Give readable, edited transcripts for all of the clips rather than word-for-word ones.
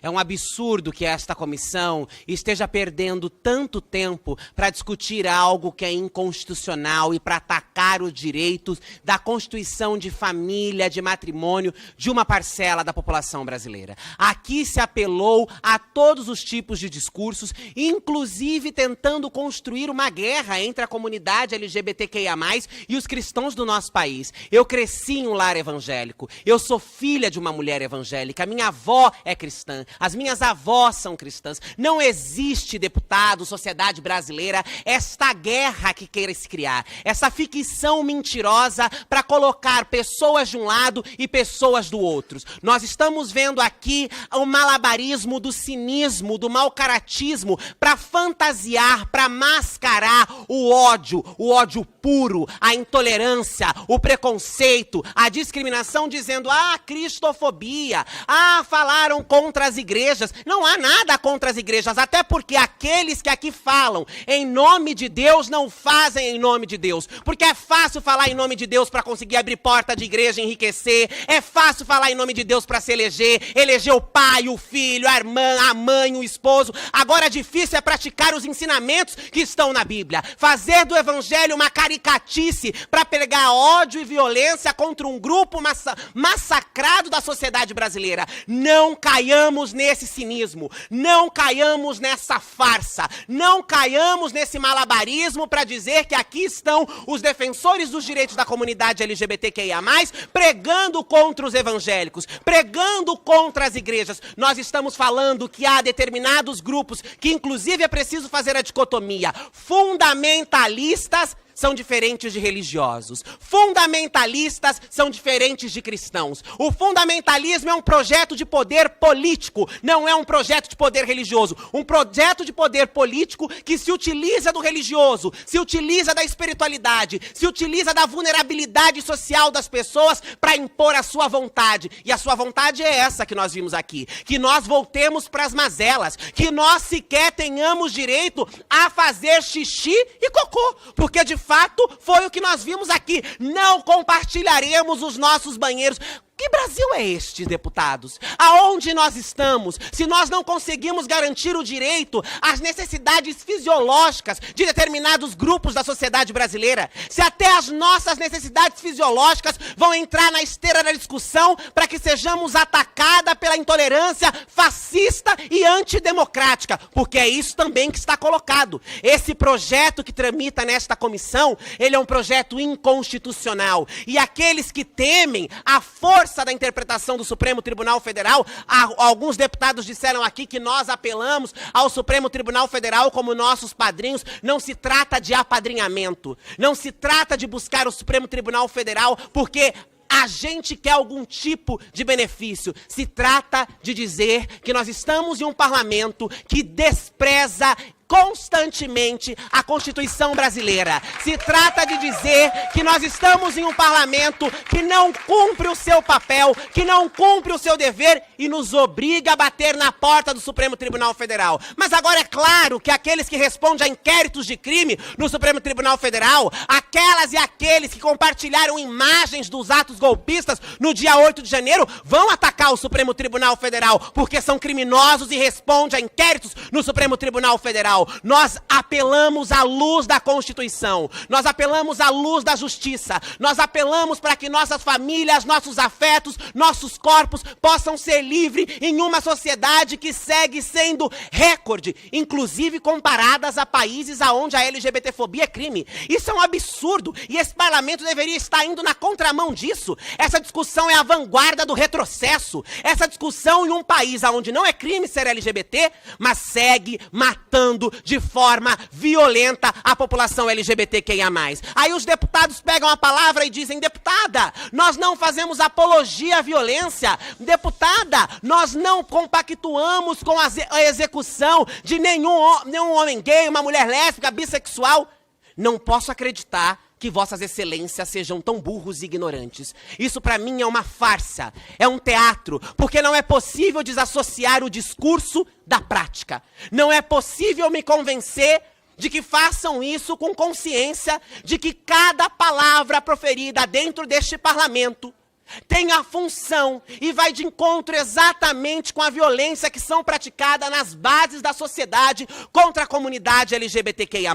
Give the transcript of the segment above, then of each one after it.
É um absurdo que esta comissão esteja perdendo tanto tempo para discutir algo que é inconstitucional e para atacar os direitos da constituição de família, de matrimônio, de uma parcela da população brasileira. Aqui se apelou a todos os tipos de discursos, inclusive tentando construir uma guerra entre a comunidade LGBTQIA+, e os cristãos do nosso país. Eu cresci em um lar evangélico, eu sou filha de uma mulher evangélica, minha avó é cristã, as minhas avós são cristãs. Não existe, deputado, sociedade brasileira, esta guerra que queira se criar, essa ficção mentirosa para colocar pessoas de um lado e pessoas do outro. Nós estamos vendo aqui o malabarismo do cinismo, do mau-caratismo, para fantasiar, para mascarar o ódio puro, a intolerância, o preconceito, a discriminação, dizendo, cristofobia, falaram contra as igrejas. Não há nada contra as igrejas, até porque aqueles que aqui falam em nome de Deus não fazem em nome de Deus, porque é fácil falar em nome de Deus para conseguir abrir porta de igreja e enriquecer, é fácil falar em nome de Deus para se eleger o pai, o filho, a irmã, a mãe, o esposo. Agora difícil é praticar os ensinamentos que estão na Bíblia, fazer do evangelho uma caricatice para pegar ódio e violência contra um grupo massacrado da sociedade brasileira. Não caiamos nesse cinismo, não caiamos nessa farsa, não caiamos nesse malabarismo para dizer que aqui estão os defensores dos direitos da comunidade LGBTQIA+, pregando contra os evangélicos, pregando contra as igrejas. Nós estamos falando que há determinados grupos que inclusive é preciso fazer a dicotomia. Fundamentalistas são diferentes de religiosos. Fundamentalistas são diferentes de cristãos. O fundamentalismo é um projeto de poder político, não é um projeto de poder religioso. Um projeto de poder político que se utiliza do religioso, se utiliza da espiritualidade, se utiliza da vulnerabilidade social das pessoas para impor a sua vontade. E a sua vontade é essa que nós vimos aqui. Que nós voltemos para as mazelas, que nós sequer tenhamos direito a fazer xixi e cocô, porque de fato foi o que nós vimos aqui. Não compartilharemos os nossos banheiros. Que Brasil é este, deputados? Aonde nós estamos? Se nós não conseguimos garantir o direito às necessidades fisiológicas de determinados grupos da sociedade brasileira, se até as nossas necessidades fisiológicas vão entrar na esteira da discussão para que sejamos atacadas pela intolerância fascista e antidemocrática, porque é isso também que está colocado. Esse projeto que tramita nesta comissão, ele é um projeto inconstitucional. E aqueles que temem a força da interpretação do Supremo Tribunal Federal, alguns deputados disseram aqui que nós apelamos ao Supremo Tribunal Federal como nossos padrinhos. Não se trata de apadrinhamento, não se trata de buscar o Supremo Tribunal Federal porque a gente quer algum tipo de benefício. Se trata de dizer que nós estamos em um parlamento que despreza constantemente a Constituição brasileira. Se trata de dizer que nós estamos em um parlamento que não cumpre o seu papel, que não cumpre o seu dever e nos obriga a bater na porta do Supremo Tribunal Federal. Mas agora é claro que aqueles que respondem a inquéritos de crime no Supremo Tribunal Federal, aquelas e aqueles que compartilharam imagens dos atos golpistas no dia 8 de janeiro, vão atacar o Supremo Tribunal Federal, porque são criminosos e respondem a inquéritos no Supremo Tribunal Federal. Nós apelamos à luz da Constituição, nós apelamos à luz da justiça, nós apelamos para que nossas famílias, nossos afetos, nossos corpos possam ser livres em uma sociedade que segue sendo recorde, inclusive comparadas a países onde a LGBTfobia é crime. Isso é um absurdo e esse parlamento deveria estar indo na contramão disso. Essa discussão é a vanguarda do retrocesso. Essa discussão em um país onde não é crime ser LGBT, mas segue matando de forma violenta a população LGBTQIA+. Aí os deputados pegam a palavra e dizem: deputada, nós não fazemos apologia à violência. Deputada, nós não compactuamos com a execução de nenhum homem gay, uma mulher lésbica, bissexual. Não posso acreditar que vossas excelências sejam tão burros e ignorantes. Isso para mim é uma farsa, é um teatro, porque não é possível desassociar o discurso da prática. Não é possível me convencer de que façam isso com consciência de que cada palavra proferida dentro deste parlamento tem a função e vai de encontro exatamente com a violência que são praticadas nas bases da sociedade contra a comunidade LGBTQIA+.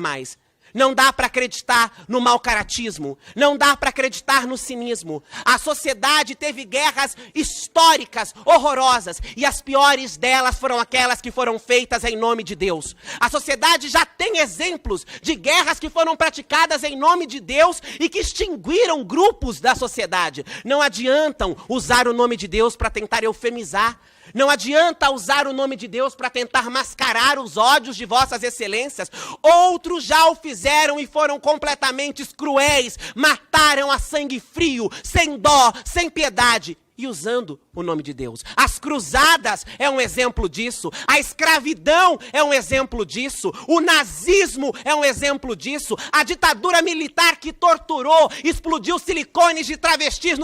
Não dá para acreditar no mau-caratismo, não dá para acreditar no cinismo. A sociedade teve guerras históricas, horrorosas, e as piores delas foram aquelas que foram feitas em nome de Deus. A sociedade já tem exemplos de guerras que foram praticadas em nome de Deus e que extinguiram grupos da sociedade. Não adiantam usar o nome de Deus para tentar eufemizar. Não adianta usar o nome de Deus para tentar mascarar os ódios de vossas excelências. Outros já o fizeram e foram completamente cruéis. Mataram a sangue frio, sem dó, sem piedade. E usando o nome de Deus. As cruzadas é um exemplo disso. A escravidão é um exemplo disso. O nazismo é um exemplo disso. A ditadura militar que torturou, explodiu silicones de travestis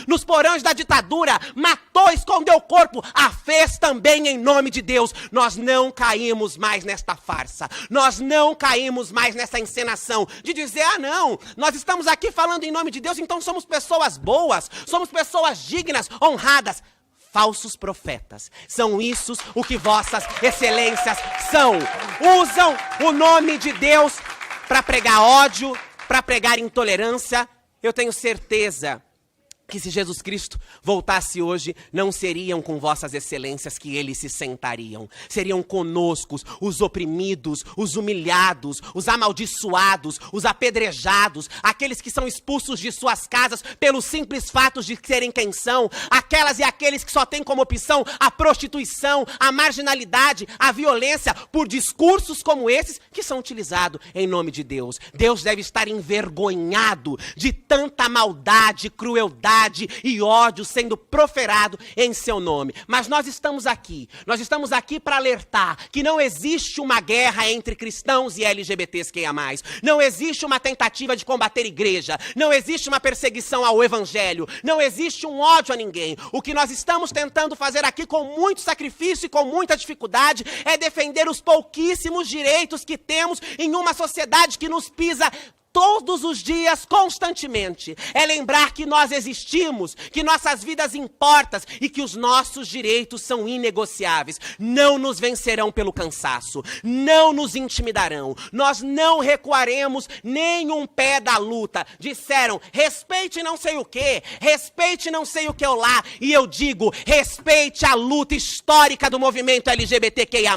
nos porões da ditadura, matou, escondeu o corpo, a fez também em nome de Deus. Nós não caímos mais nesta farsa. Nós não caímos mais nessa encenação de dizer, não, nós estamos aqui falando em nome de Deus, então somos pessoas boas, somos pessoas dignas, honradas. Falsos profetas. São isso o que vossas excelências são. Usam o nome de Deus para pregar ódio, para pregar intolerância. Eu tenho certeza que se Jesus Cristo voltasse hoje, não seriam com vossas excelências que eles se sentariam. Seriam conosco os oprimidos, os humilhados, os amaldiçoados, os apedrejados, aqueles que são expulsos de suas casas pelos simples fatos de serem quem são, aquelas e aqueles que só têm como opção a prostituição, a marginalidade, a violência, por discursos como esses que são utilizados em nome de Deus. Deus deve estar envergonhado de tanta maldade, crueldade e ódio sendo proferado em seu nome. Mas nós estamos aqui para alertar que não existe uma guerra entre cristãos e LGBTQIA+. Não existe uma tentativa de combater igreja, não existe uma perseguição ao evangelho, não existe um ódio a ninguém. O que nós estamos tentando fazer aqui com muito sacrifício e com muita dificuldade é defender os pouquíssimos direitos que temos em uma sociedade que nos pisa todos os dias, constantemente. É lembrar que nós existimos, que nossas vidas importam e que os nossos direitos são inegociáveis. Não nos vencerão pelo cansaço, não nos intimidarão. Nós não recuaremos nem um pé da luta. Disseram, respeite não sei o que, respeite não sei o que lá. E eu digo, respeite a luta histórica do movimento LGBTQIA+.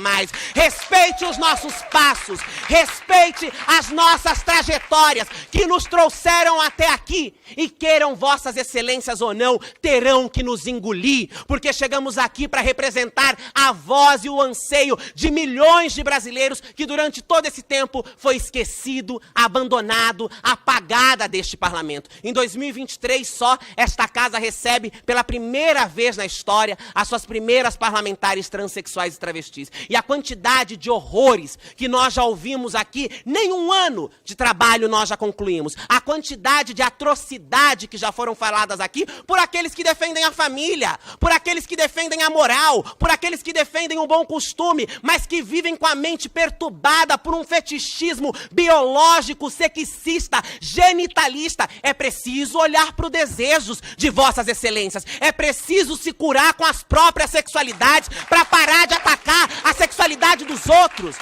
Respeite os nossos passos, respeite as nossas trajetórias que nos trouxeram até aqui, e queiram vossas excelências ou não, terão que nos engolir, porque chegamos aqui para representar a voz e o anseio de milhões de brasileiros que durante todo esse tempo foi esquecido, abandonado, apagada deste parlamento. Em 2023 só, esta casa recebe pela primeira vez na história as suas primeiras parlamentares transexuais e travestis. E a quantidade de horrores que nós já ouvimos aqui, nem um ano de trabalho nós já concluímos. A quantidade de atrocidade que já foram faladas aqui por aqueles que defendem a família, por aqueles que defendem a moral, por aqueles que defendem o bom costume, mas que vivem com a mente perturbada por um fetichismo biológico, sexista, genitalista. É preciso olhar para os desejos de vossas excelências. É preciso se curar com as próprias sexualidades para parar de atacar a sexualidade dos outros.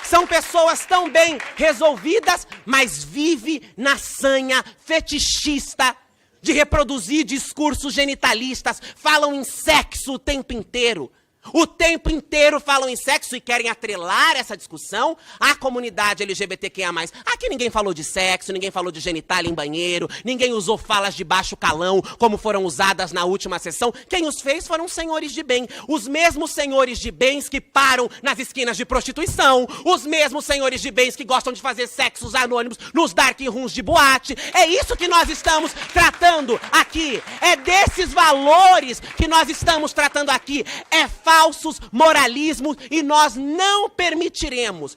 São pessoas tão bem resolvidas, mas vivem na sanha fetichista de reproduzir discursos genitalistas, falam em sexo o tempo inteiro. O tempo inteiro falam em sexo e querem atrelar essa discussão à comunidade LGBTQIA+. Aqui ninguém falou de sexo, ninguém falou de genitália em banheiro, ninguém usou falas de baixo calão, como foram usadas na última sessão. Quem os fez foram senhores de bem. Os mesmos senhores de bens que param nas esquinas de prostituição, os mesmos senhores de bens que gostam de fazer sexos anônimos nos dark rooms de boate. É isso que nós estamos tratando aqui. É desses valores que nós estamos tratando aqui. É falsos moralismos, e nós não permitiremos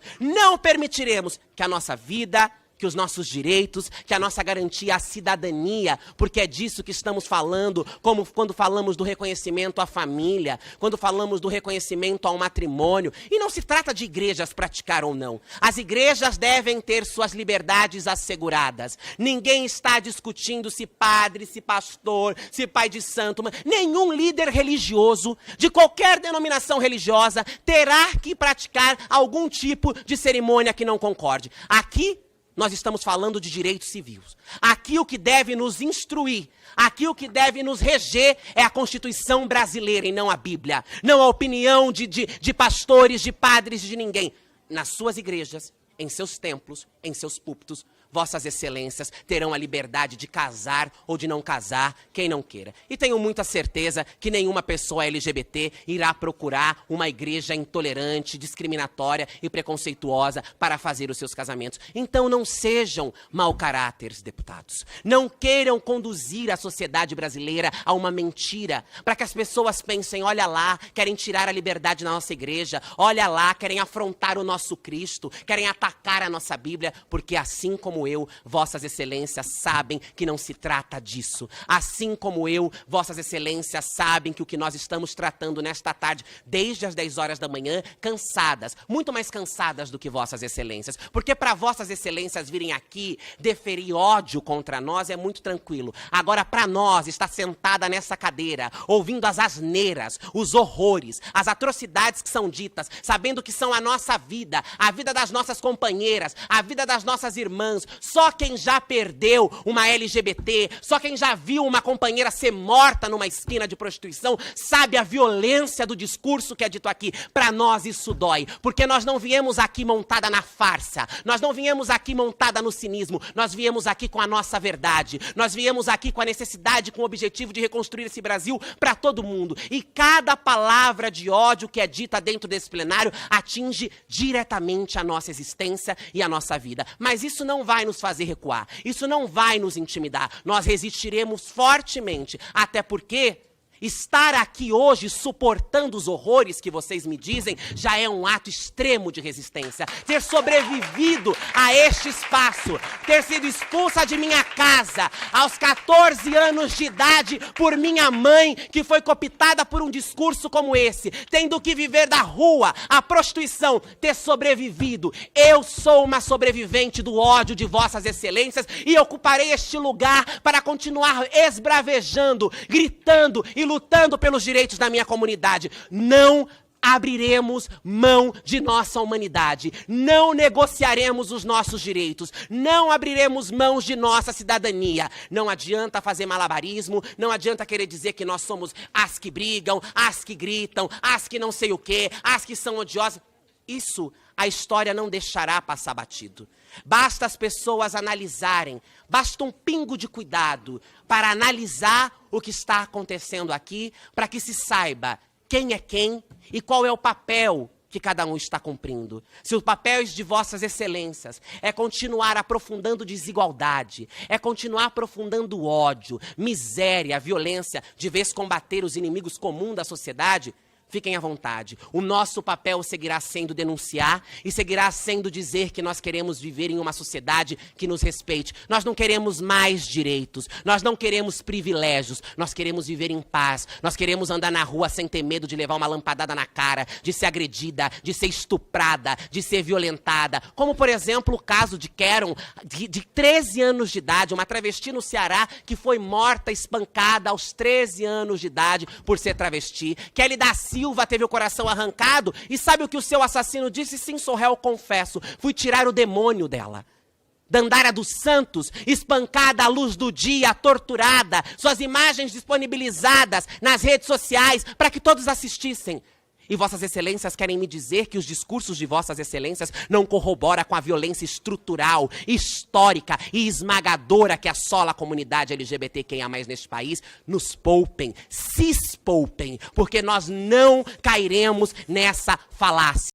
que a nossa vida, que os nossos direitos, que a nossa garantia à cidadania, porque é disso que estamos falando, como quando falamos do reconhecimento à família, quando falamos do reconhecimento ao matrimônio. E não se trata de igrejas praticar ou não. As igrejas devem ter suas liberdades asseguradas. Ninguém está discutindo se padre, se pastor, se pai de santo, nenhum líder religioso, de qualquer denominação religiosa, terá que praticar algum tipo de cerimônia que não concorde. Aqui, nós estamos falando de direitos civis. Aqui o que deve nos instruir, aqui o que deve nos reger é a Constituição brasileira e não a Bíblia. Não a opinião de pastores, de padres, de ninguém. Nas suas igrejas, em seus templos, em seus púlpitos, vossas excelências terão a liberdade de casar ou de não casar, quem não queira. E tenho muita certeza que nenhuma pessoa LGBT irá procurar uma igreja intolerante, discriminatória e preconceituosa para fazer os seus casamentos. Então não sejam mau caráteres, deputados. Não queiram conduzir a sociedade brasileira a uma mentira, para que as pessoas pensem, olha lá, querem tirar a liberdade da nossa igreja, olha lá, querem afrontar o nosso Cristo, querem atacar a nossa Bíblia, porque assim como eu, vossas excelências sabem que não se trata disso. Assim como eu, vossas excelências sabem que o que nós estamos tratando nesta tarde, desde as 10 horas da manhã, cansadas, muito mais cansadas do que vossas excelências. Porque para vossas excelências virem aqui deferir ódio contra nós é muito tranquilo. Agora para nós, estar sentada nessa cadeira, ouvindo as asneiras, os horrores, as atrocidades que são ditas, sabendo que são a nossa vida, a vida das nossas companheiras, a vida das nossas irmãs. Só quem já perdeu uma LGBT, só quem já viu uma companheira ser morta numa esquina de prostituição, sabe a violência do discurso que é dito aqui. Para nós isso dói, porque nós não viemos aqui montada na farsa, nós não viemos aqui montada no cinismo, nós viemos aqui com a nossa verdade, nós viemos aqui com a necessidade, com o objetivo de reconstruir esse Brasil para todo mundo. E cada palavra de ódio que é dita dentro desse plenário atinge diretamente a nossa existência e a nossa vida. Mas isso não vai nos fazer recuar, isso não vai nos intimidar. Nós resistiremos fortemente, até porque estar aqui hoje suportando os horrores que vocês me dizem já é um ato extremo de resistência. Ter sobrevivido a este espaço, ter sido expulsa de minha casa aos 14 anos de idade por minha mãe, que foi cooptada por um discurso como esse, tendo que viver da rua, a prostituição, ter sobrevivido. Eu sou uma sobrevivente do ódio de vossas excelências e ocuparei este lugar para continuar esbravejando, gritando e lutando pelos direitos da minha comunidade. Não abriremos mão de nossa humanidade, não negociaremos os nossos direitos, não abriremos mãos de nossa cidadania. Não adianta fazer malabarismo, não adianta querer dizer que nós somos as que brigam, as que gritam, as que não sei o quê, as que são odiosas. Isso a história não deixará passar batido. Basta as pessoas analisarem, basta um pingo de cuidado para analisar o que está acontecendo aqui, para que se saiba quem é quem e qual é o papel que cada um está cumprindo. Se os papéis de vossas excelências é continuar aprofundando desigualdade, é continuar aprofundando ódio, miséria, violência, de vez combater os inimigos comuns da sociedade, fiquem à vontade. O nosso papel seguirá sendo denunciar e seguirá sendo dizer que nós queremos viver em uma sociedade que nos respeite. Nós não queremos mais direitos, nós não queremos privilégios, nós queremos viver em paz, nós queremos andar na rua sem ter medo de levar uma lampadada na cara, de ser agredida, de ser estuprada, de ser violentada. Como, por exemplo, o caso de Karen, de 13 anos de idade, uma travesti no Ceará que foi morta, espancada aos 13 anos de idade por ser travesti. Kelly da Silva teve o coração arrancado e sabe o que o seu assassino disse? Sim, sou réu, confesso. Fui tirar o demônio dela. Dandara dos Santos, espancada à luz do dia, torturada, suas imagens disponibilizadas nas redes sociais para que todos assistissem. E vossas excelências querem me dizer que os discursos de vossas excelências não corroboram com a violência estrutural, histórica e esmagadora que assola a comunidade LGBTQIA+ neste país? Nos poupem, se poupem, porque nós não cairemos nessa falácia.